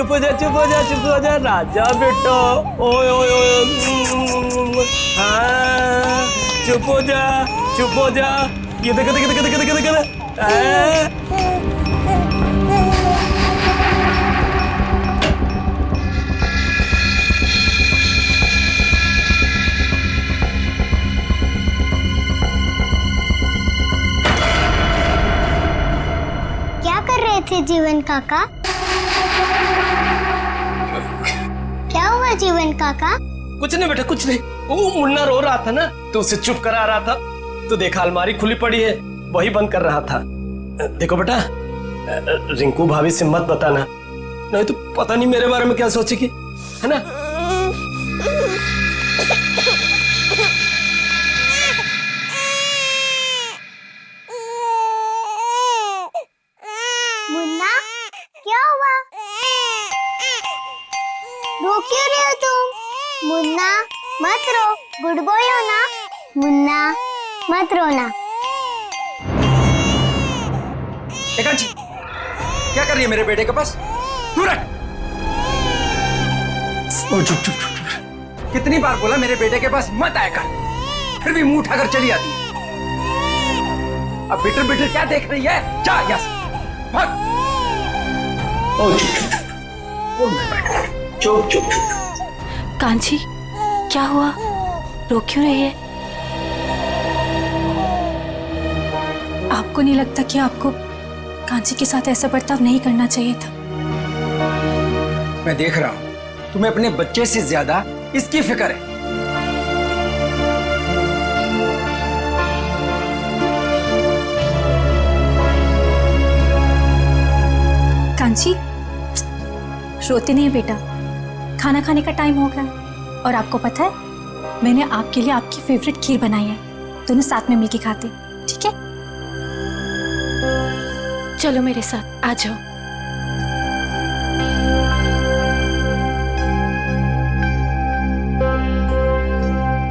चुप हो जा, चुप हो जा, चुप हो जा राजा बेटा। ओए ओए ओए, हाँ चुप हो जा, चुप हो जा। ये देख देख देख देख देख देख। क्या कर रहे थे जीवन काका? क्या हुआ जीवन काका? कुछ नहीं बेटा, कुछ नहीं। वो मुन्ना रो रहा था ना, तो उसे चुप करा रहा था। तो देखा अलमारी खुली पड़ी है, वही बंद कर रहा था। देखो बेटा, रिंकू भाभी से मत बताना, नहीं तो पता नहीं मेरे बारे में क्या सोचेगी, है ना? मुन्ना, क्या हुआ? रो क्यों रहे हो तुम? मुन्ना, मत रो, गुड बॉय हो ना? मुन्ना, मत रोना। एकांशी, क्या कर रही है मेरे बेटे के पास? दूर हट। चुप चुप चुप। कितनी बार बोला मेरे बेटे के पास मत आया कर, फिर भी मुंह उठाकर चली आती है। अब बिटर बिटर क्या देख रही है? जा यहाँ से, भाग। चुप चुप चुप। कांची, क्या हुआ? रो क्यों रही है? आपको नहीं लगता कि आपको कांची के साथ ऐसा बर्ताव नहीं करना चाहिए था? मैं देख रहा हूं, तुम्हें अपने बच्चे से ज्यादा इसकी फिक्र है। कांची, रोते नहीं बेटा, खाना खाने का टाइम हो गया। और आपको पता है, मैंने आपके लिए आपकी फेवरेट खीर बनाई है, दोनों साथ में मिलके खाते, ठीक है? चलो मेरे साथ आ जाओ।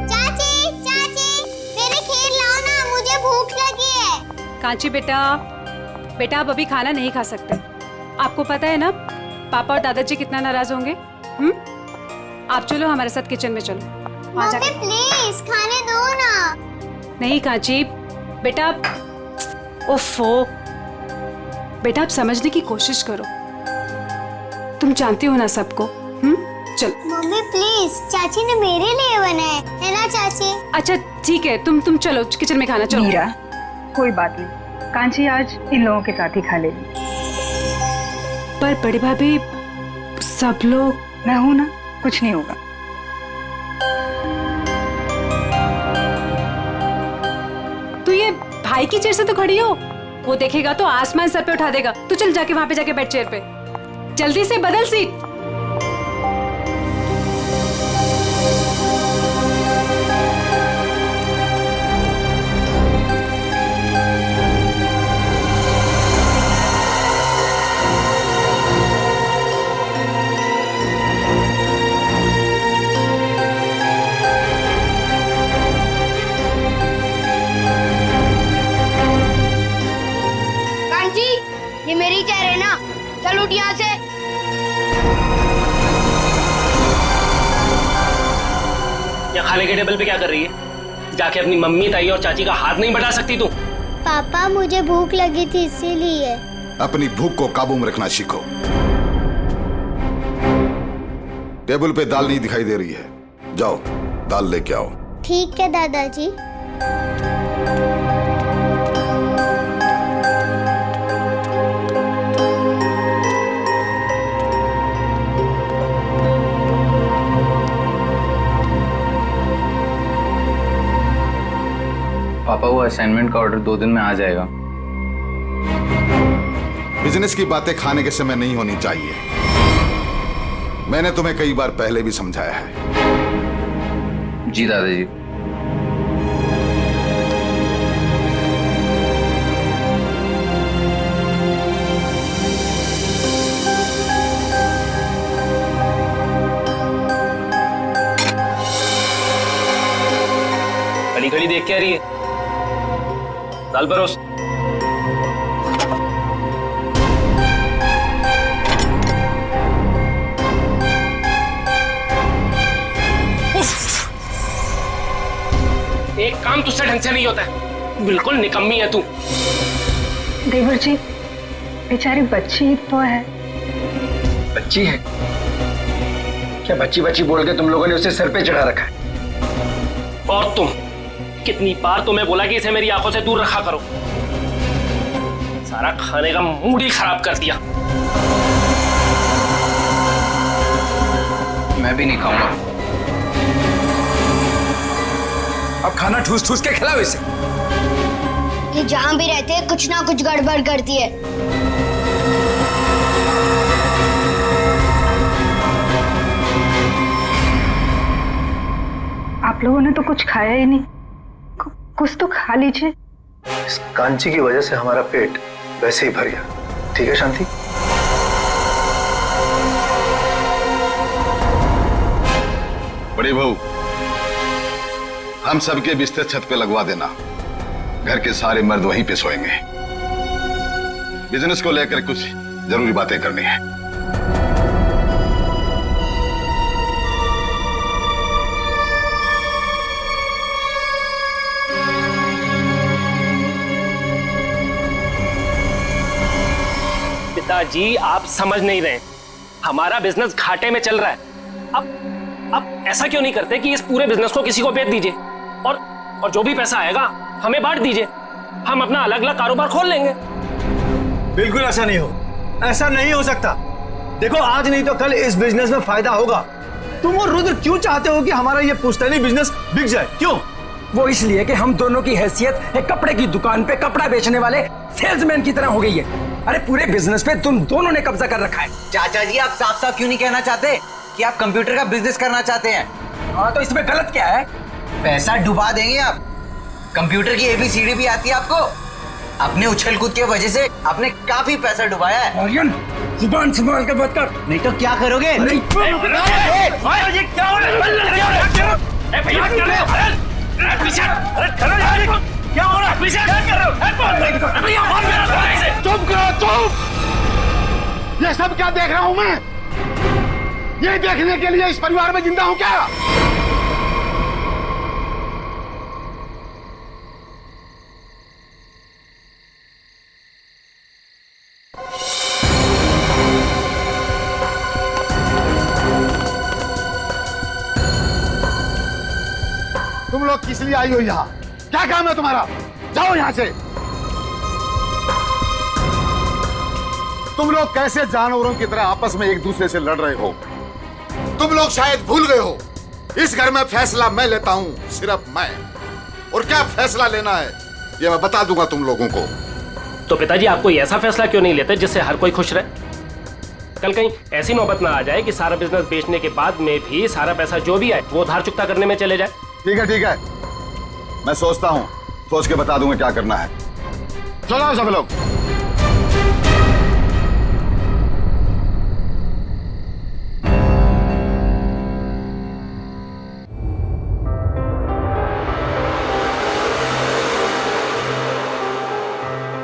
चाची, चाची, मेरी खीर लाओ ना, मुझे भूख लगी है। कांची बेटा, बेटा आप अभी खाना नहीं खा सकते। आपको पता है ना पापा और दादाजी कितना नाराज होंगे। आप चलो हमारे साथ किचन में चलो। मम्मी प्लीज खाने दो ना। नहीं कांची बेटा, ओफो बेटा, आप समझने की कोशिश करो, तुम जानती हो ना सबको। चलो मम्मी प्लीज, चाची ने मेरे लिए बनाए है ना चाची? अच्छा ठीक है, तुम चलो किचन में खाना। चलो मीरा, कोई बात नहीं, कांची आज इन लोगों के साथ ही खा लेगी। पर बड़ी भाभी सब लोग। मैं हूं ना, कुछ नहीं होगा। तू ये भाई की चेयर से तो खड़ी हो, वो देखेगा तो आसमान सर पे उठा देगा। तू चल जाके वहां पे जाके बैठ चेयर पे, जल्दी से बदल सीट। ये मेरी चेयर है ना, चल उठ यहाँ से। या खाने के टेबल पे क्या कर रही है? जाके अपनी मम्मी, ताई और चाची का हाथ नहीं बटा सकती तू? पापा मुझे भूख लगी थी इसीलिए। अपनी भूख को काबू में रखना सीखो। टेबल पे दाल नहीं दिखाई दे रही है, जाओ दाल लेके आओ। ठीक है दादाजी। पापा, वो असाइनमेंट का ऑर्डर 2 दिन में आ जाएगा। बिजनेस की बातें खाने के समय नहीं होनी चाहिए। मैंने तुम्हें कई बार पहले भी समझाया है। जी दादाजी। खड़ी खड़ी देख क्या रही है? दाल परोस। काम तुझसे ढंग से नहीं होता है। बिल्कुल निकम्मी है तू। देवर जी, बेचारी बच्ची तो है। बच्ची है क्या? बच्ची बच्ची बोल के तुम लोगों ने उसे सर पे चढ़ा रखा है। और तुम, कितनी बार तुम्हें बोला कि इसे मेरी आंखों से दूर रखा करो। सारा खाने का मूड ही खराब कर दिया। मैं भी नहीं खाऊंगा। अब खाना ठूस ठूस के खिलाओ इसे। ये जहाँ भी रहते हैं कुछ ना कुछ गड़बड़ करती है। आप लोगों ने तो कुछ खाया ही नहीं, कुछ तो खा लीजिए। इस कांची की वजह से हमारा पेट वैसे ही भर गया। ठीक है शांति? बड़ी बहू, हम सबके बिस्तर छत पे लगवा देना। घर के सारे मर्द वहीं पे सोएंगे। बिजनेस को लेकर कुछ जरूरी बातें करनी है। पिताजी, आप समझ नहीं रहे, हमारा बिजनेस घाटे में चल रहा है। अब ऐसा क्यों नहीं करते कि इस पूरे बिजनेस को किसी को बेच दीजिए और जो भी पैसा आएगा हमें बांट दीजिए। हम अपना अलग अलग कारोबार खोल लेंगे। बिल्कुल ऐसा नहीं हो, ऐसा नहीं हो सकता। देखो, आज नहीं तो कल इस बिजनेस में फायदा होगा। तुम और रुद्र क्यों चाहते हो कि हमारा ये पुश्तैनी बिजनेस बिक जाए? क्यों? वो इसलिए कि हम दोनों की हैसियत एक कपड़े की दुकान पे कपड़ा बेचने वाले सेल्समैन की तरह हो गई है। अरे पूरे बिजनेस पे तुम दोनों ने कब्जा कर रखा है। चाचा जी, आप साफ साफ क्यों नहीं कहना चाहते कि आप कंप्यूटर का बिजनेस करना चाहते हैं? हाँ, तो इसमें गलत क्या है? पैसा डुबा देंगे आप। कंप्यूटर की ABCD भी आती है आपको? अपने उछल कूद के वजह से आपने काफी पैसा डुबाया है। आर्यन, जुबान संभाल के बात कर, नहीं तो क्या करोगे? चुप करो, चुप! ये सब क्या देख रहा हूं मैं? ये देखने के लिए इस परिवार में जिंदा हूं क्या? तुम लोग किस लिए आई हो यहाँ? क्या काम है तुम्हारा? जाओ यहाँ से। तुम लोग कैसे जानवरों की तरह आपस में एक दूसरे से लड़ रहे हो? तुम लोग शायद भूल गए हो, इस घर में फैसला मैं लेता हूं, सिर्फ मैं। और क्या फैसला लेना है ये मैं बता दूंगा तुम लोगों को। तो पिताजी, आप कोई ऐसा फैसला क्यों नहीं लेते जिससे हर कोई खुश रहे? कल कहीं ऐसी नौबत ना आ जाए कि सारा बिजनेस बेचने के बाद में भी सारा पैसा जो भी आए वो उधार चुकता करने में चले जाए। ठीक है, ठीक है, मैं सोचता हूं, सोच के बता दूंगा क्या करना है। चलो सब लोग।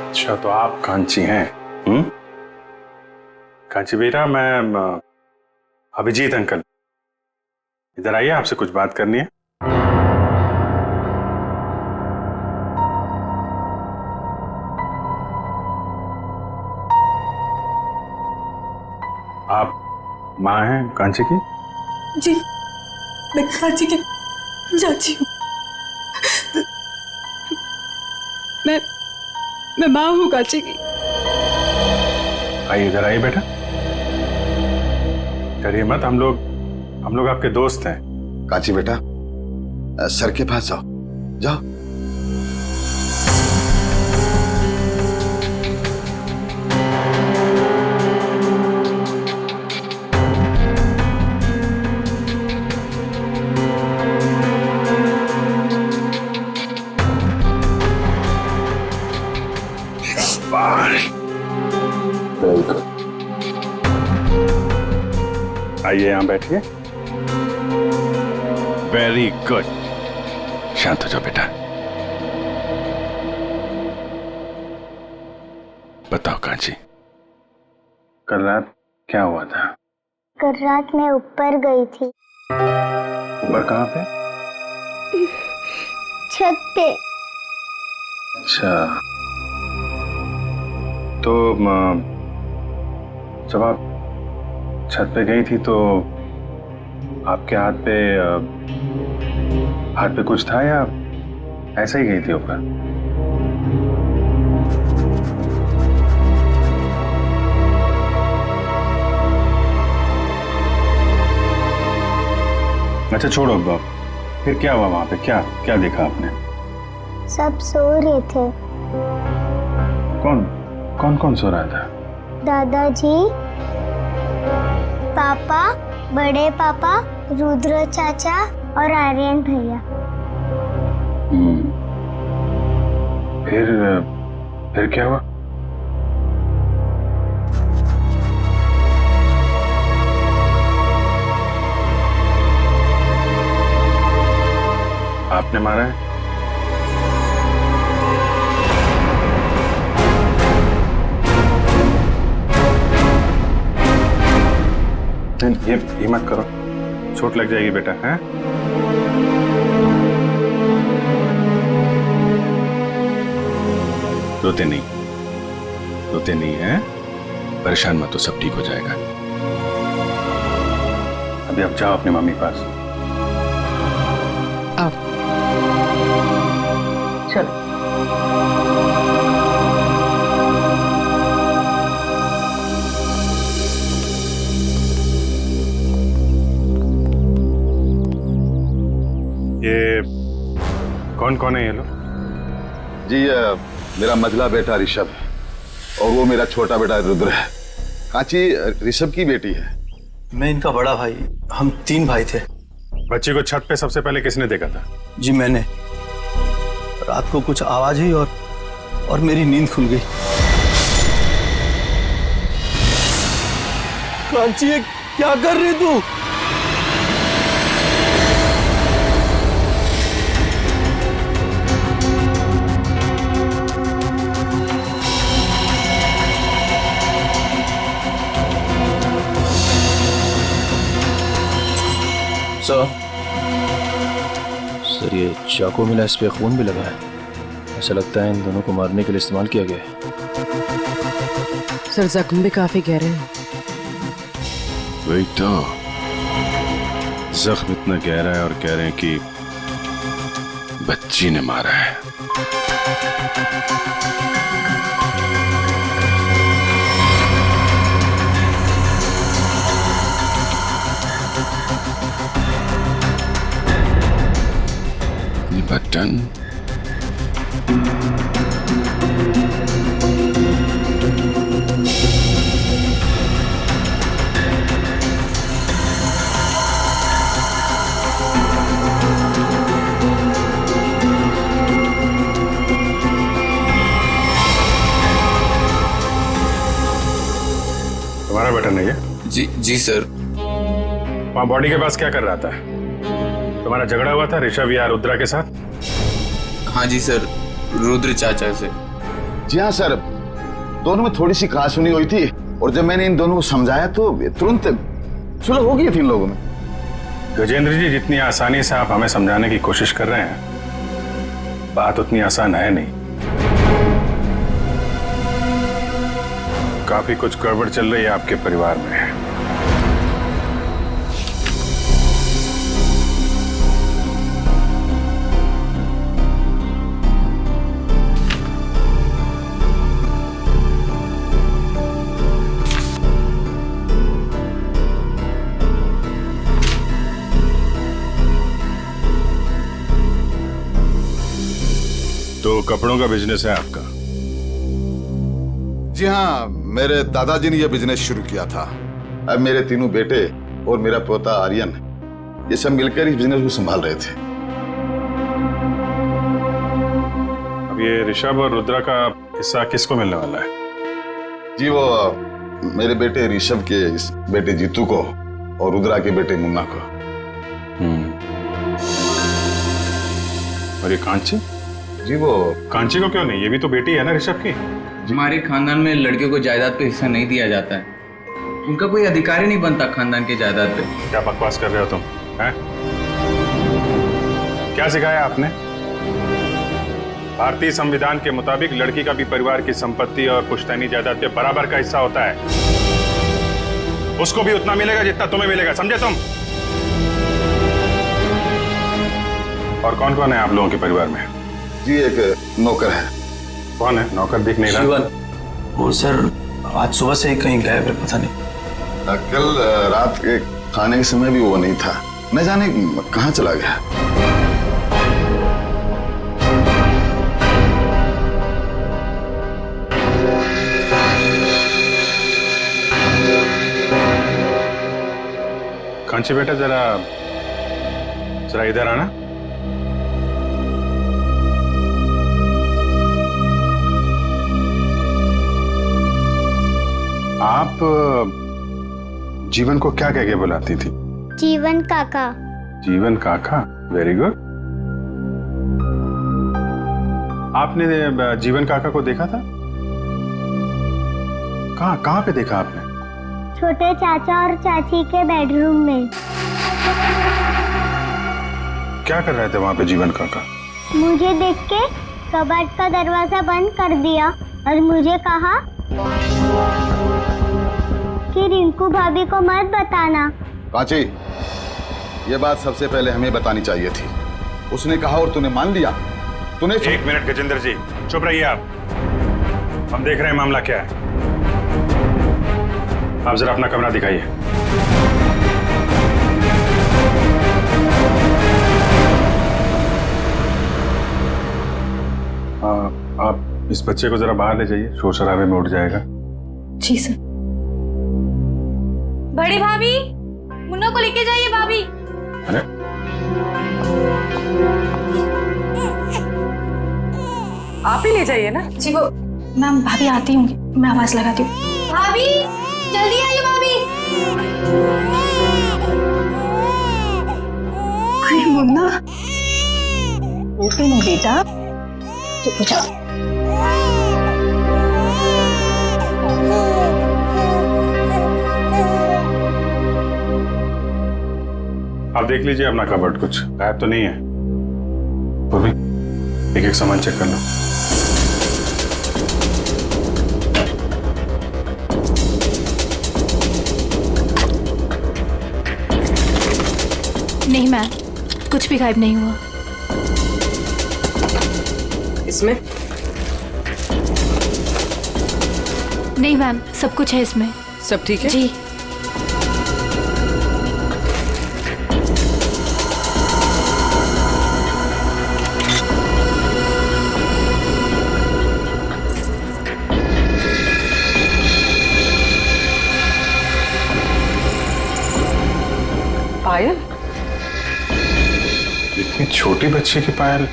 अच्छा, तो आप कांची हैं? कांची बेटा, मैं अभिजीत अंकल, इधर आइए, आपसे कुछ बात करनी है। आप माँ हैं कांची की? जी, मैं कांची की चाची हूँ। मैं माँ हूँ कांची की। आइए, इधर आइए बेटा, डरिए मत, हम लोग आपके दोस्त हैं। कांची बेटा, सर के पास जाओ, जाओ। आइए, यहाँ बैठिए। वेरी गुड, शांत हो जाओ बेटा। बताओ कांची, कल रात क्या हुआ था? कल रात मैं ऊपर गई थी। ऊपर कहाँ पे? छत पे। अच्छा, तो जब आप छत पे गई थी तो आपके हाथ पे कुछ था या ऐसे ही गई थी ऊपर? अच्छा छोड़ो बाप, फिर क्या हुआ वहां पे? क्या क्या देखा आपने? सब सो रहे थे। कौन सो रहा था? दादाजी, पापा, बड़े पापा, रुद्र चाचा और आर्यन भैया। फिर क्या हुआ? आपने मारा है? ये मत करो, चोट लग जाएगी बेटा। हैं? रोते नहीं हैं? परेशान मत हो, सब ठीक हो जाएगा। अभी आप जाओ अपनी मम्मी के पास। चलो। ये कौन है ये लोग? जी मेरा मझला बेटा ऋषभ है और वो मेरा छोटा बेटा रुद्र है। कांची ऋषभ की बेटी है। मैं इनका बड़ा भाई, हम 3 भाई थे। बच्ची को छत पे सबसे पहले किसने देखा था? जी मैंने। रात को कुछ आवाज हुई और मेरी नींद खुल गई। कांची ये क्या कर रही तू? सर ये चाकू मिला, इस पे खून भी लगा है। ऐसा लगता है इन दोनों को मारने के लिए इस्तेमाल किया गया है। सर जख्म भी काफी गहरे हैं। वही तो, जख्म इतना गहरा है और कह रहे हैं कि बच्ची ने मारा है। बटन तुम्हारा बटन है ये? जी सर। वहां बॉडी के पास क्या कर रहा था? तुम्हारा झगड़ा हुआ था ऋषभ या रुद्रा के साथ? हाँ जी सर, रुद्र चाचा से। जी हाँ सर, दोनों में थोड़ी सी कहासुनी हुई थी और जब मैंने इन दोनों को समझाया तो तुरंत सुलह हो गई थी इन लोगों में। गजेंद्र जी, जितनी आसानी से आप हमें समझाने की कोशिश कर रहे हैं, बात उतनी आसान है नहीं। काफी कुछ गड़बड़ चल रही है आपके परिवार में। तो कपड़ों का बिजनेस है आपका? जी हाँ, मेरे दादाजी ने यह बिजनेस शुरू किया था। अब मेरे तीनों बेटे और मेरा पोता आर्यन, ये सब मिलकर इस बिजनेस को संभाल रहे थे। अब ये ऋषभ और रुद्रा का हिस्सा किसको मिलने वाला है? जी वो मेरे बेटे ऋषभ के बेटे जीतू को और रुद्रा के बेटे मुन्ना को। और ये कांची? जी वो कांची को क्यों नहीं? ये भी तो बेटी है ना ऋषभ की। हमारे खानदान में लड़कियों को जायदाद पे हिस्सा नहीं दिया जाता है। उनका कोई अधिकार ही नहीं बनता खानदान के जायदाद पे। क्या बकवास कर रहे हो तुम? हैं? क्या सिखाया आपने? भारतीय संविधान के मुताबिक लड़की का भी परिवार की संपत्ति और पुश्तैनी जायदाद के बराबर का हिस्सा होता है। उसको भी उतना मिलेगा जितना तुम्हें मिलेगा, समझे तुम? और कौन कौन है आप लोगों के परिवार में? जी एक नौकर है। कौन है नौकर? दिख नहीं रहा। जीवन, वो सर आज सुबह से ही कहीं गायब है, पता नहीं। कल रात के खाने के समय भी वो नहीं था, न जाने कहाँ चला गया। कांची बेटा जरा इधर आना। आप जीवन को क्या कह के बुलाती थी? जीवन काका। जीवन काका, वेरी गुड। आपने जीवन काका को देखा था? कहाँ पे देखा आपने? छोटे चाचा और चाची के बेडरूम में। क्या कर रहे थे वहां पे जीवन काका? मुझे देख के कबर्ड का दरवाजा बंद कर दिया और मुझे कहा कि रिंकू भाभी को मत बताना। कांची, ये बात सबसे पहले हमें बतानी चाहिए थी। उसने कहा और तूने मान लिया। तूने एक मिनट गजेंद्र जी, चुप रहिए आप। हम देख रहे हैं मामला क्या है। आप जरा अपना कमरा दिखाइए। आप इस बच्चे को जरा बाहर ले जाइए, शोर शराबे में उठ जाएगा। जी सर। बड़ी भाभी, मुन्ना को लेके जाइए भाभी। अरे आप ही ले जाइए ना। जी वो मैम, भाभी आती होंगी, मैं आवाज लगाती हूँ। भाभी जल्दी आइए भाभी। अरे मुन्ना, उठो ना बेटा। चुप हो जाओ। आप देख लीजिए अपना कबर्ड, कुछ गायब तो नहीं है। वो भी एक एक सामान चेक कर लो। नहीं मैम, कुछ भी गायब नहीं हुआ। इसमें? नहीं मैम, सब कुछ है इसमें। सब ठीक है? जी। पायल? इतनी छोटी बच्ची की पायल?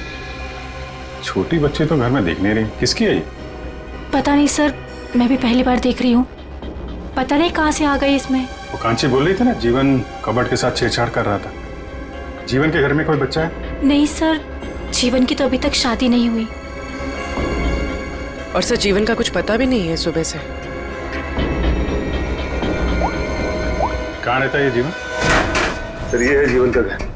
छोटी बच्ची तो घर में दिख नहीं रही, किसकी है ये? पता नहीं सर, मैं भी पहली बार देख रही हूँ। पता नहीं कहाँ से आ गई इसमें। वो कांची बोल रही थी ना, जीवन कबर्ड के साथ छेड़छाड़ कर रहा था। जीवन के घर में कोई बच्चा है? नहीं सर, जीवन की तो अभी तक शादी नहीं हुई। और सर जीवन का कुछ पता भी नहीं है सुबह से। कहाँ रहता है ये जीवन? सर ये है जीवन का घर।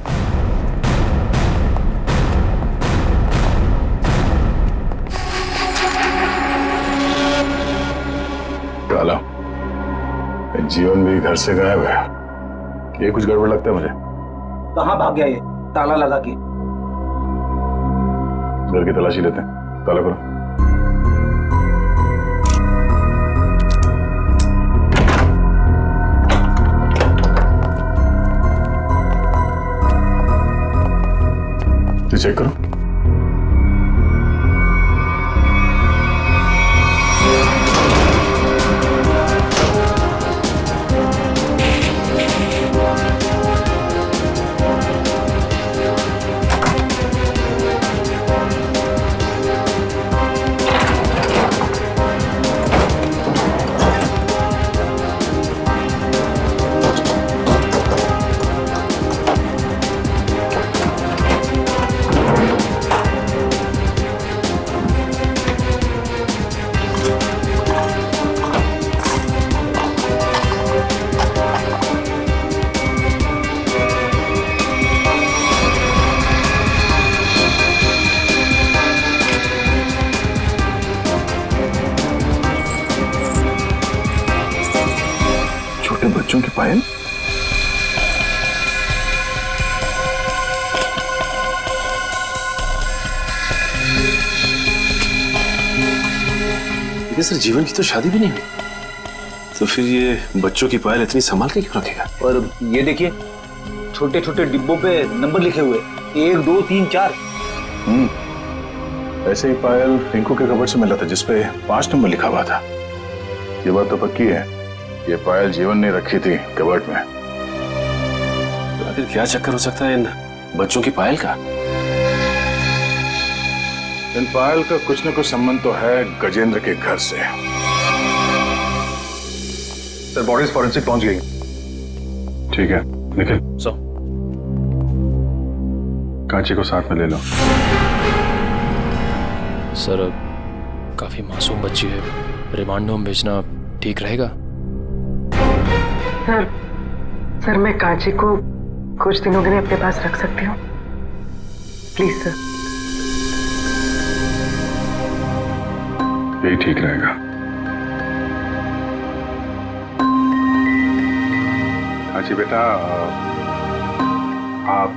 काला, जीवन भी घर से गायब है। ये कुछ गड़बड़ लगता है मुझे। कहाँ भाग गया ये ताला लगा के? घर की तलाशी लेते हैं, ताला करो। चेक करो। लेकिन सर जीवन की तो शादी भी नहीं हुई, तो फिर ये बच्चों की पायल इतनी संभाल के क्यों रखेगा? और ये देखिए छोटे छोटे डिब्बों पे नंबर लिखे हुए 1 2 3 4। ऐसे ही पायल रिंकू के कबर्ड से मिला था जिसपे 5 नंबर लिखा हुआ था। ये बात तो पक्की है, ये पायल जीवन ने रखी थी कबर्ड में। तो आखिर क्या चक्कर हो सकता है इन बच्चों की पायल का? इन पायल का कुछ न कुछ संबंध तो है गजेंद्र के घर से। सर बॉडीज फॉरेंसिक पहुंच गई। ठीक है निखिल, सो कांची को साथ में ले लो। सर काफी मासूम बच्ची है, रिमांड होम भेजना ठीक रहेगा? सर मैं कांची को कुछ दिनों के लिए अपने पास रख सकती हूँ, प्लीज सर। यही ठीक रहेगा। कांची बेटा, आप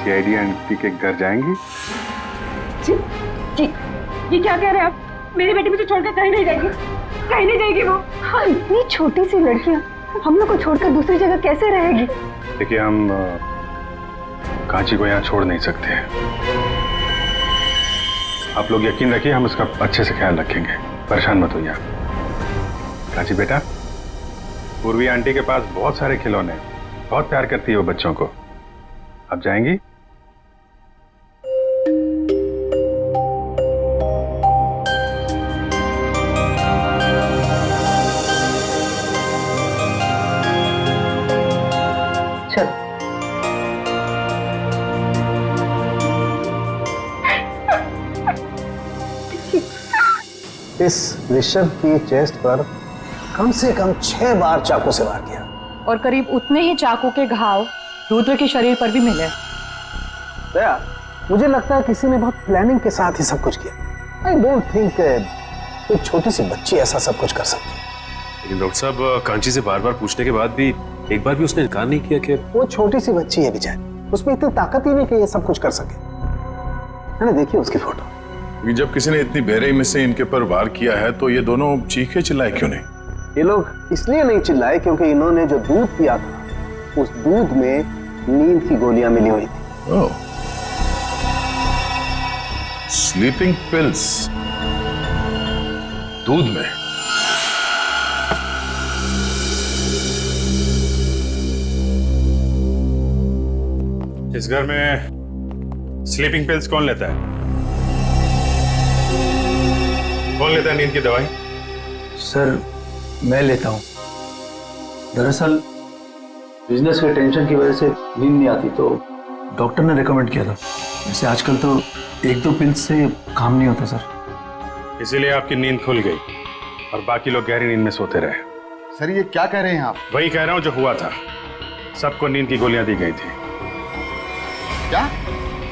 सीआईडी आंटी के घर जाएंगी? जी, ये क्या कह रहे हैं आप? मेरी बेटी मुझे छोड़कर कहीं नहीं जाएगी, कहीं नहीं जाएगी वो। हाँ, इतनी छोटी सी लड़कियां हम लोग को छोड़कर दूसरी जगह कैसे रहेगी? देखिए हम कांची को यहाँ छोड़ नहीं सकते। आप लोग यकीन रखिए, हम उसका अच्छे से ख्याल रखेंगे, परेशान मत होइए आप। कांची बेटा, पूर्वी आंटी के पास बहुत सारे खिलौने, बहुत प्यार करती है वो बच्चों को। आप जाएंगी? इस ऋषभ की चेस्ट पर कम से कम 6 बार चाकू से वार किया, और करीब उतने ही चाकू के घाव रुद्र के शरीर पर भी मिले। दया, मुझे लगता है किसी ने बहुत प्लानिंग के साथ ही सब कुछ किया। आई डोंट थिंक एक छोटी सी बच्ची ऐसा सब कुछ कर सकती है। लेकिन डॉक्टर साहब कांची से बार बार पूछने के बाद भी एक बार भी उसने इनकार नहीं किया कि वो छोटी सी बच्ची है बेचारी, उसमें इतनी ताकत ही नहीं कि ये सब कुछ कर सके। है ना, देखिए उसकी फोटो। जब किसी ने इतनी बेरहमी से इनके पर वार किया है तो ये दोनों चीखे चिल्लाए क्यों नहीं? ये लोग इसलिए नहीं चिल्लाए क्योंकि इन्होंने जो दूध पिया था उस दूध में नींद की गोलियां मिली हुई थी। ओह, स्लीपिंग पिल्स दूध में। इस घर में स्लीपिंग पिल्स कौन लेता है? कौन लेता है नींद की दवाई? सर मैं लेता हूँ। दरअसल बिजनेस के टेंशन की वजह से नींद नहीं आती तो डॉक्टर ने रेकमेंड किया था। वैसे आजकल तो 1-2 पिल्स से काम नहीं होता सर। इसीलिए आपकी नींद खुल गई और बाकी लोग गहरी नींद में सोते रहे। सर ये क्या कह रहे हैं आप? वही कह रहा हूं जो हुआ था। सबको नींद की गोलियां दी गई थी। क्या?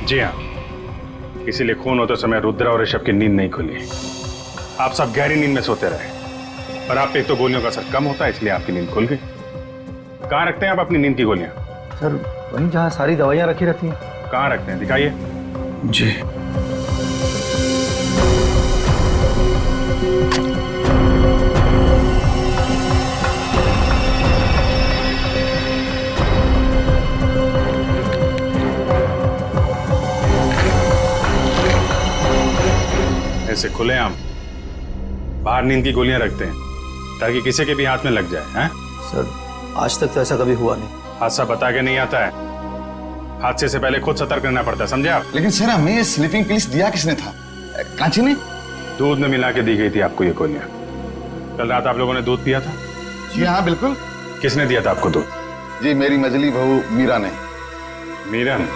जी हाँ, इसीलिए खून होते समय रुद्रा और ऋषभ की नींद नहीं खुली। आप सब गहरी नींद में सोते रहे और आप पे तो गोलियों का असर कम होता है, इसलिए आपकी नींद खुल गई। कहाँ रखते हैं आप अपनी नींद की गोलियां? सर वहीं जहाँ सारी दवाइयाँ रखी रहती हैं। कहाँ रखते हैं, दिखाइए। जी ऐसे खुलेआम बाहर नींद की गोलियां रखते हैं ताकि किसी के भी हाथ में लग जाए। हैं? सर आज तक तो ऐसा कभी हुआ नहीं। हादसा बता के नहीं आता है, हादसे से पहले खुद सतर्क रहना पड़ता है, समझे आप? लेकिन सर हमें ये स्लीपिंग पिल्स दिया किसने था? कांची ने? दूध में मिला के दी गई थी आपको ये गोलियां। कल रात आप लोगों ने दूध पिया था? जी हाँ बिल्कुल। किसने दिया था आपको दूध? जी मेरी मजली बहू मीरा ने। मीरन?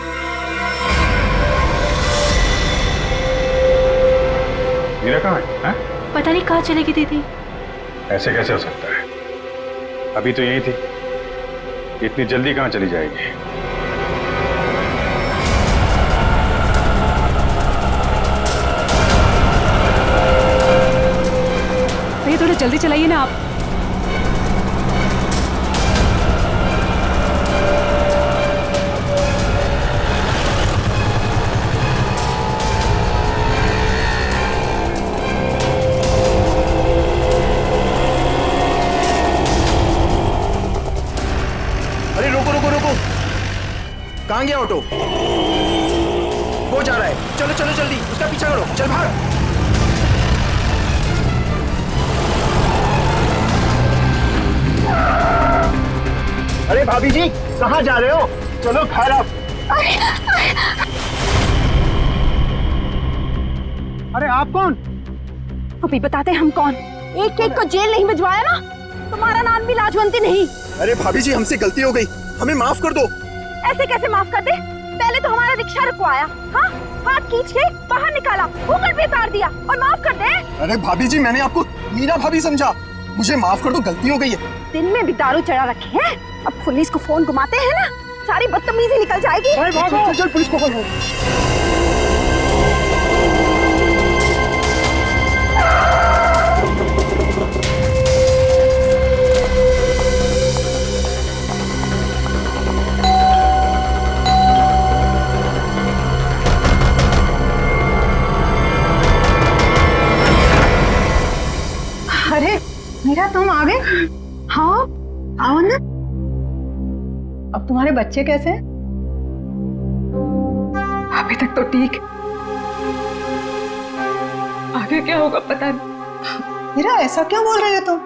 मीरा कहाँ है? पता नहीं कहाँ चलेगी दीदी। ऐसे कैसे हो सकता है? अभी तो यही थी, इतनी जल्दी कहाँ चली जाएगी? भैया थोड़ा जल्दी चलाइए ना आप। रोको रोको रोको, कहाँ गया ऑटो? वो जा रहा है, चलो चलो जल्दी उसका पीछा करो, चल भाग। अरे भाभी जी कहाँ जा रहे हो? चलो घर आप। अरे आप कौन? अभी बताते हम कौन। एक एक को जेल नहीं भिजवाया ना, तुम्हारा नाम भी लाजवंती नहीं। अरे भाभी जी हमसे गलती हो गई, हमें माफ कर दो। ऐसे कैसे माफ कर दे? पहले तो हमारा रिक्शा रुकवाया, हाँ, हाथ खींच के बाहर निकाला, ऊपर पे उतार दिया और माफ कर दे। अरे भाभी जी मैंने आपको मीरा भाभी समझा, मुझे माफ कर दो, गलती हो गई है। दिन में भी दारू चढ़ा रखे हैं, अब पुलिस को फोन घुमाते हैं ना, सारी बदतमीजी निकल जाएगी। चल चल पुलिस को फोन करो। अरे मीरा तुम आ गए? हाँ आओ ना। अब तुम्हारे बच्चे कैसे हैं? अभी तक तो ठीक, आगे क्या होगा पता नहीं। मीरा ऐसा क्यों बोल रहे हो तुम?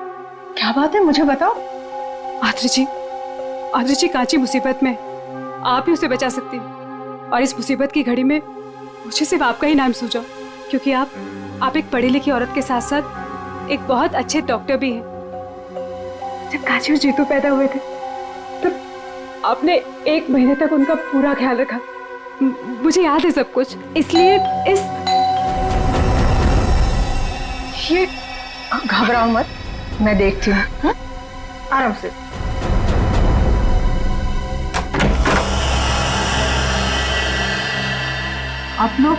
क्या बात है मुझे बताओ। आदरी जी कांची मुसीबत में, आप ही उसे बचा सकती हैं। और इस मुसीबत की घड़ी में मुझे सिर्फ आपका ही नाम सूझा, क्योंकि आप एक पढ़ी लिखी औरत के साथ साथ एक बहुत अच्छे डॉक्टर भी हैं। जब कांची और जीतू पैदा हुए थे तब आपने 1 महीने तक उनका पूरा ख्याल रखा, मुझे याद है सब कुछ। इसलिए ये घबराओ मत, मैं देखती हूँ, हाँ? आराम से। आप लोग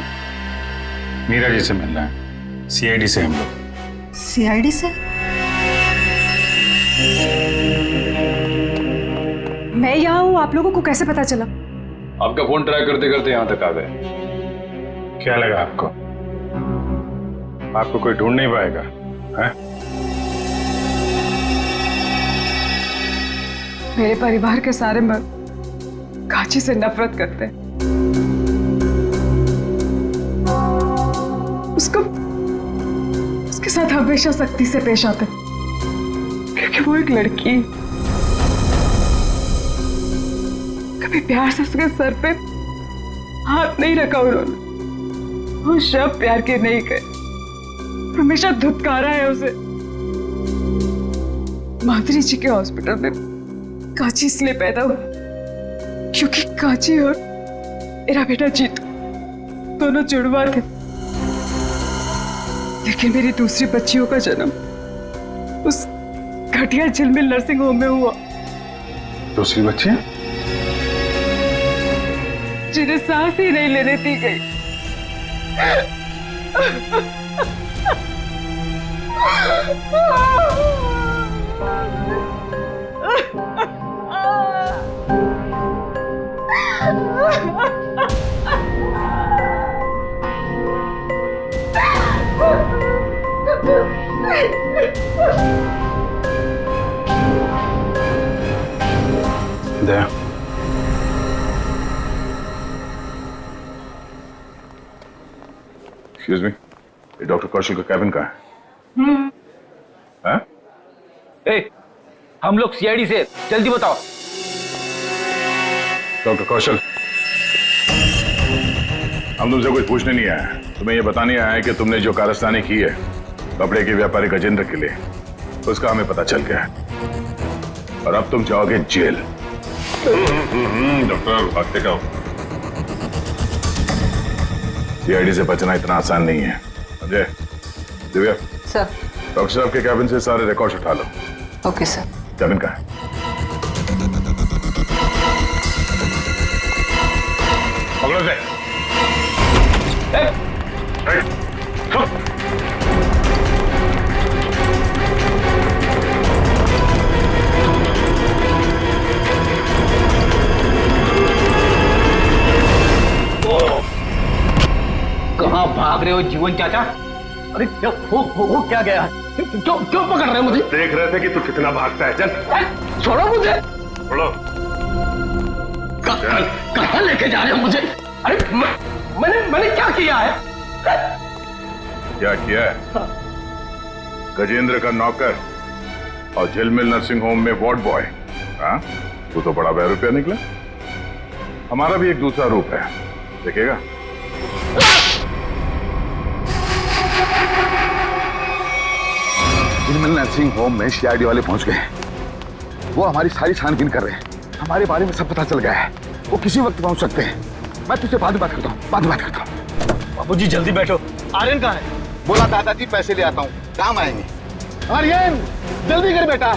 मीरा जी से मिलना है, सीआईडी से हम लोग। सीआईडी से? मैं यहाँ हूँ, आप लोगों को कैसे पता चला? आपका फोन ट्राई करते करते यहाँ तक आ गए। क्या लगा आपको? आपको कोई ढूंढ नहीं पाएगा, है? मेरे परिवार के सारे मर्द कांची से नफरत करते हैं। उसके साथ हमेशा सख्ती से पेश आते हैं, क्योंकि वो एक लड़की है। कभी प्यार से उसके सर पे हाथ नहीं रखा उन्होंने, वो शब्द प्यार के नहीं कहे, हमेशा धुतकारा है उसे। माधुरी जी के हॉस्पिटल में कांची इसलिए पैदा हुआ क्योंकि कांची और मेरा बेटा जीतू दोनों जुड़वा थे, लेकिन मेरी दूसरी बच्चियों का जन्म उस घटिया झिलमिल नर्सिंग होम में हुआ। दूसरी बच्ची? जिन्हें सांस ही नहीं लेने दी गई। दया, एक्सक्यूज मी, ये डॉक्टर कौशल का कैबिन कहाँ है? ए, हम लोग सीआईडी से, जल्दी बताओ। डॉक्टर कौशल, हम तुमसे कुछ पूछने नहीं आए हैं, तुम्हें यह बताने आया है कि तुमने जो कारस्तानी की है कपड़े के व्यापारी गजेंद्र के लिए, उसका हमें पता चल गया है और अब तुम जाओगे जेल। डॉक्टर भागते का सीआईडी से बचना इतना आसान नहीं है। अजय, दिव्या, सर। डॉक्टर साहब के कैबिन से सारे रिकॉर्ड्स उठा लो। Okay sir. कैबिन का है? पकड़ो से। कहाँ भाग रहे हो जीवन चाचा? अरे क्या हो क्या गया? क्यों पकड़ रहे हो मुझे? देख रहे थे कि तू कितना भागता है। चल छोड़ो मुझे। छोड़ो। कहाँ लेके जा रहे हो मुझे? अरे मैंने क्या किया है? क्या किया है? गजेंद्र का नौकर और झिलमिल नर्सिंग होम में वार्ड बॉय। हाँ, तू तो बड़ा बहरूपिया निकला। हमारा भी एक दूसरा रूप है, देखेगा? झिलमिल नर्सिंग होम में सीआईडी वाले पहुंच गए हैं। वो हमारी सारी छानबीन कर रहे हैं। हमारे बारे में सब पता चल गया है। वो किसी वक्त पहुंच सकते हैं। मैं तुझसे बाद में बात करता हूँ। बाबूजी जल्दी बैठो। आर्यन कहाँ है? बोला दादाजी पैसे ले आता हूँ, काम आएंगे। आर्यन जल्दी कर बेटा,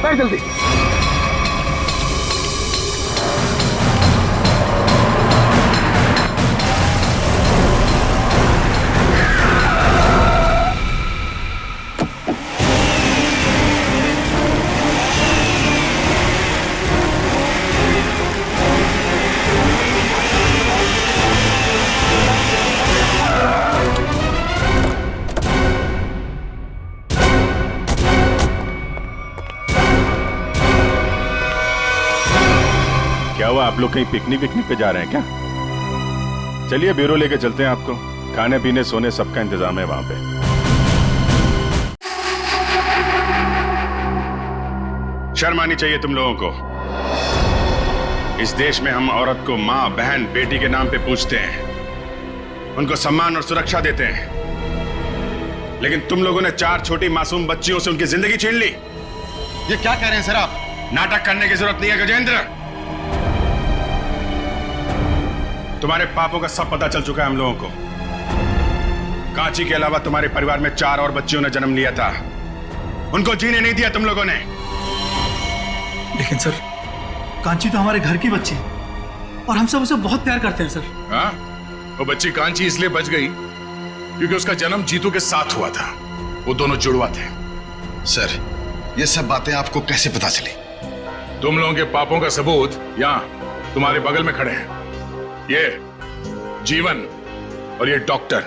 बैठ जल्दी। क्या हुआ, आप लोग कहीं पिकनिक पे जा रहे हैं क्या? चलिए ब्यूरो लेके चलते हैं आपको। खाने पीने सोने सबका इंतजाम है वहां पे। शर्म आनी चाहिए तुम लोगों को। इस देश में हम औरत को माँ, बहन, बेटी के नाम पे पूछते हैं, उनको सम्मान और सुरक्षा देते हैं। लेकिन तुम लोगों ने 4 छोटी मासूम बच्चियों से उनकी जिंदगी छीन ली। ये क्या कह रहे हैं सर आप? नाटक करने की जरूरत नहीं है गजेंद्र। तुम्हारे पापों का सब पता चल चुका है हम लोगों को। कांची के अलावा तुम्हारे परिवार में 4 और बच्चियों ने जन्म लिया था। उनको जीने नहीं दिया तुम लोगों ने। लेकिन सर, कांची तो हमारे घर की बच्ची है और हम सब उसे बहुत प्यार करते हैं सर। हाँ? वो बच्ची कांची इसलिए बच गई क्योंकि उसका जन्म जीतू के साथ हुआ था। वो दोनों जुड़वा थे। सर, ये सब बातें आपको कैसे पता चली? तुम लोगों के पापों का सबूत यहाँ तुम्हारे बगल में खड़े हैं। ये जीवन और ये डॉक्टर।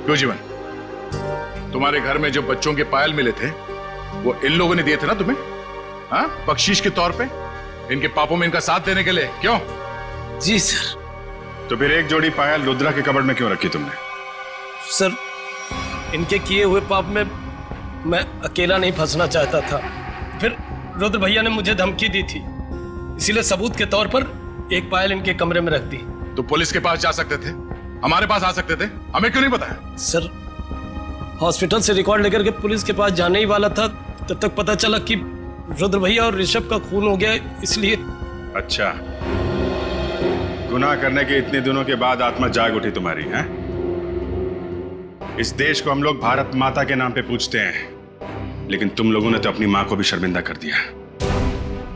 क्यों जीवन, तुम्हारे घर में जो बच्चों के पायल मिले थे वो इन लोगों ने दिए थे ना तुम्हें? हाँ, बख्शीश के तौर पे, इनके पापों में इनका साथ देने के लिए। क्यों? जी सर। तो फिर एक जोड़ी पायल रुद्रा के कबर्ड में क्यों रखी तुमने? सर, इनके किए हुए पाप में मैं अकेला नहीं फंसना चाहता था। फिर रुद्र भैया ने मुझे धमकी दी थी, इसीलिए सबूत के तौर पर एक पायल इनके कमरे में रख दी। तो पुलिस के पास जा सकते थे, हमारे पास आ सकते थे, हमें क्यों नहीं बताया? सर, हॉस्पिटल से रिकॉर्ड लेकर के पुलिस के पास जाने ही वाला था, तब तक पता चला कि रुद्र भैया और ऋषभ का खून हो गया, इसलिए। अच्छा, गुनाह करने के इतने दिनों के बाद आत्मा जाग उठी तुम्हारी है? इस देश को हम लोग भारत माता के नाम पे पूछते हैं, लेकिन तुम लोगों ने तो अपनी मां को भी शर्मिंदा कर दिया।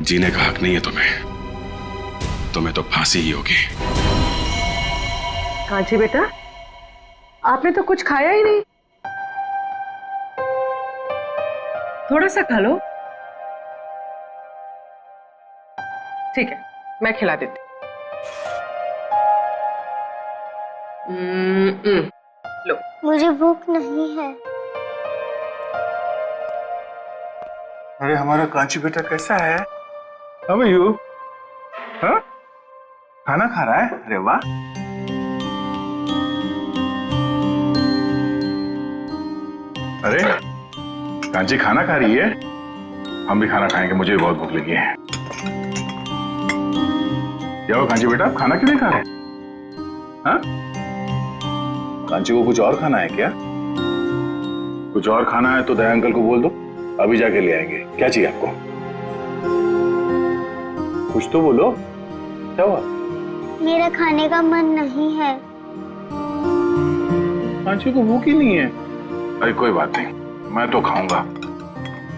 जीने का हक नहीं है तुम्हें तो फांसी ही होगी। कांची बेटा, आपने तो कुछ खाया ही नहीं। थोड़ा सा खा लो। ठीक है, मैं खिला देती हूँ। लो। मुझे भूख नहीं है। अरे हमारा कांची बेटा कैसा है? How are you? हाँ? खाना खा रहा है? अरे वाह। अरे कांची खाना खा रही है? हम भी खाना खाएंगे, मुझे भी बहुत भूख लगी है। क्या हो कांची बेटा, आप खाना क्यों नहीं खा रहे? हाँ? कांची को कुछ और खाना है क्या? कुछ और खाना है तो दया अंकल को बोल दो, अभी जाके ले आएंगे। क्या चाहिए आपको? कुछ तो बोलो, क्या हुआ? मेरा खाने का मन नहीं है। कांची को भूख ही नहीं है। अरे कोई बात नहीं, मैं तो खाऊंगा।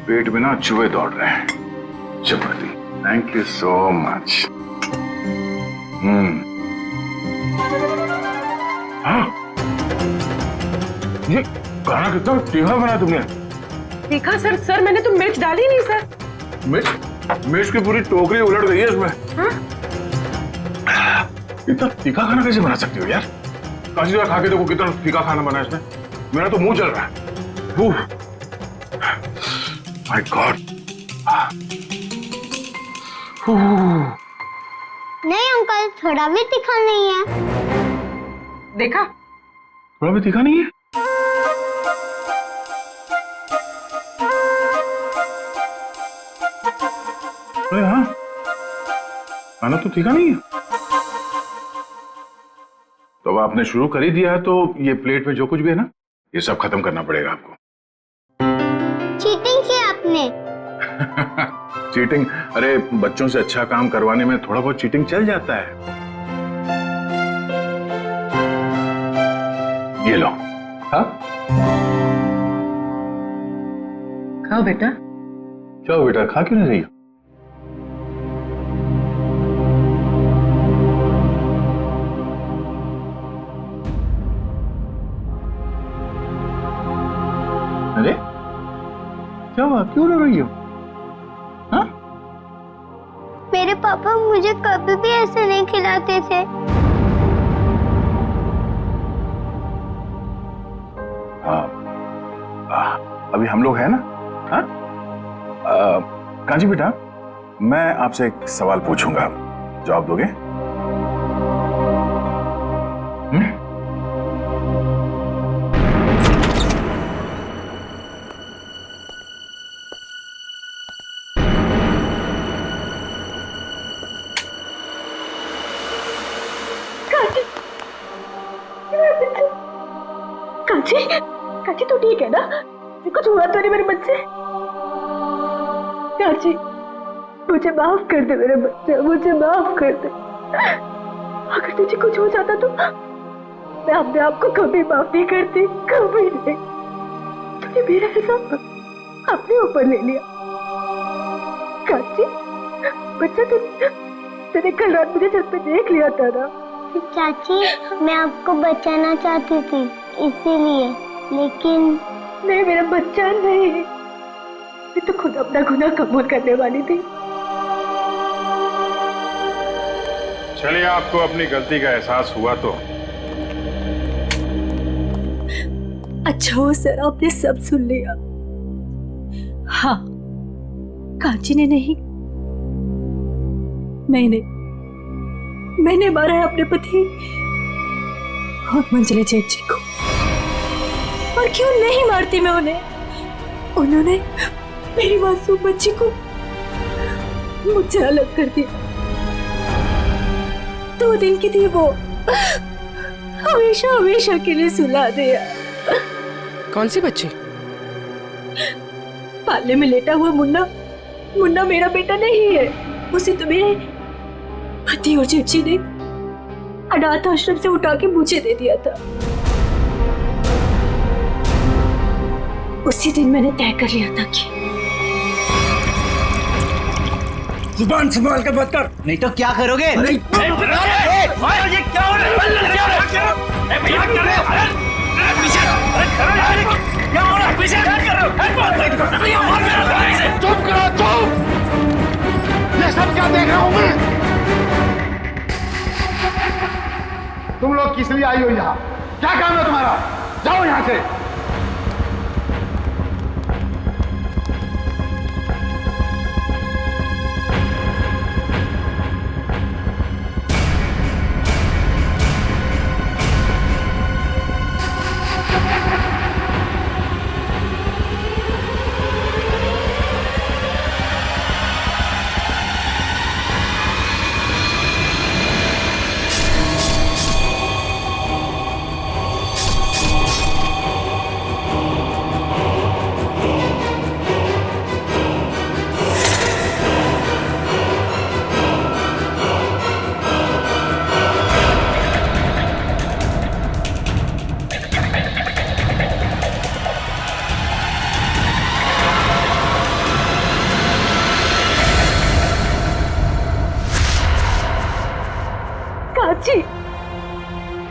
पेट में ना चूहे दौड़ रहे हैं। चपाती, थैंक यू सो मच। हाँ, ये खाना कितना तीखा बना तुमने? तीखा सर, मैंने तो मिर्च डाली नहीं सर। मिर्च की पूरी टोकरी उलट गई है इसमें। हाँ? इतना तीखा खाना कैसे बना सकती हो यार? कांची जरा खा के देखो कितना तीखा खाना बना है इसमें। मेरा तो मुंह जल रहा है। My God. नहीं अंकल, थोड़ा भी तीखा नहीं है। देखा? थोड़ा भी तीखा नहीं है? अरे हाँ, खाना तो तीखा नहीं है। तो अब आपने शुरू कर ही दिया है तो ये प्लेट में जो कुछ भी है ना, ये सब खत्म करना पड़ेगा आपको। चीटिंग की आपने। चीटिंग? अरे बच्चों से अच्छा काम करवाने में थोड़ा बहुत चीटिंग चल जाता है। ये लो। हाँ, खाओ बेटा। क्या बेटा, खा क्यों नहीं रही हो? अरे क्या हुआ, क्यों रो रही हो? हाँ? मेरे पापा मुझे कभी भी ऐसे नहीं खिलाते थे। अभी हम लोग हैं ना? हाँ? कांची बेटा, मैं आपसे एक सवाल पूछूंगा, जवाब दोगे? कांची, कांची तू ठीक है ना? कुछ हुआ तो नहीं मेरे बच्चे? कांची, मुझे माफ कर दे मेरे बच्चे, मुझे माफ कर दे। अगर तुझे कुछ हो जाता तो मैं अपने आप को कभी माफ नहीं करती, कभी नहीं। तूने मेरा हिसाब अपने ऊपर ले लिया। कांची, बच्चा तूने कल रात मुझे छत पे देख लिया था ना? चाची, मैं आपको बचाना चाहती थी इसीलिए, लेकिन नहीं मेरा बच्चा नहीं, मैं तो खुद अपना गुनाह कबूल करने वाली थी। चलिए, आपको अपनी गलती का एहसास हुआ तो अच्छा हो सर, आपने सब सुन लिया। हाँ, कांची ने नहीं, मैंने मारा है अपने पति और मंजिला जेठ जी को। और क्यों नहीं मारती मैं उन्हें? उन्होंने मेरी मासूम बच्ची को मुझसे अलग कर दिया। 2 दिन की थी वो, हमेशा हमेशा के लिए सुला दिया। कौन सी बच्ची? पालने में लेटा हुआ मुन्ना मेरा बेटा नहीं है। उसे तो मेरे पति और जेठ जी ने अनाथ आश्रम से उठा के मुझे दे दिया था। उसी दिन मैंने तय कर लिया था कि जुबान संभाल कर बात कर, नहीं तो क्या करोगे? नहीं। चुप करो, चुप! ये सब क्या देख रहा हूं मैं? तुम लोग किस लिए आई हो यहाँ? क्या काम है तुम्हारा? जाओ यहाँ से।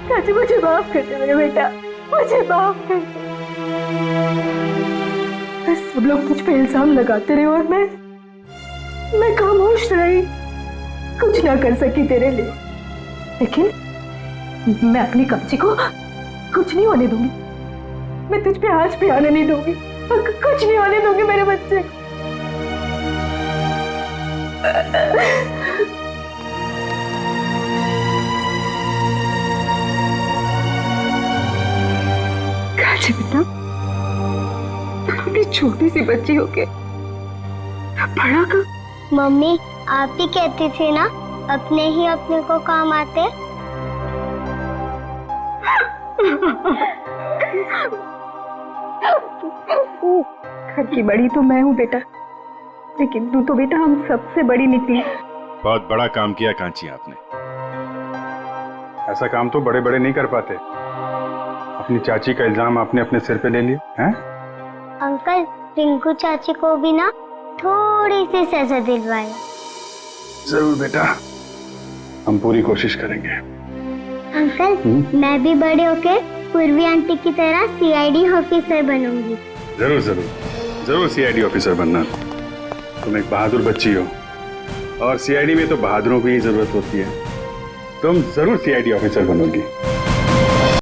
कांची, मुझे माफ कर दे मेरे बेटा, मुझे माफ कर दे। बस सब लोग मुझ पे इल्जाम लगाते रहे और मैं खामोश रही, कुछ ना कर सकी तेरे लिए। लेकिन मैं अपनी कांची को कुछ नहीं होने दूंगी। मैं तुझ पे आज भी आने नहीं दूंगी, कुछ नहीं होने दूंगी मेरे बच्चे। कांची बेटा, अपनी छोटी सी बच्ची होके बड़ा का। मम्मी आप ही कहती थी ना अपने ही अपने को काम आते। घर की बड़ी तो मैं हूँ बेटा, लेकिन तू तो बेटा हम सबसे बड़ी निकली। बहुत बड़ा काम किया कांची आपने। ऐसा काम तो बड़े बड़े नहीं कर पाते। अपनी चाची का इल्जाम आपने अपने सिर पे ले लिया हैं? अंकल रिंकू चाची को भी ना थोड़ी सी सजा दिलवाए। जरूर बेटा, हम पूरी कोशिश करेंगे। अंकल मैं भी बड़े होके पूर्वी आंटी की तरह सीआईडी ऑफिसर बनूंगी। जरूर जरूर जरूर सीआईडी ऑफिसर बनना। तुम एक बहादुर बच्ची हो और सीआईडी में तो बहादुरों की ही जरूरत होती है। तुम जरूर सीआईडी ऑफिसर बनोगी।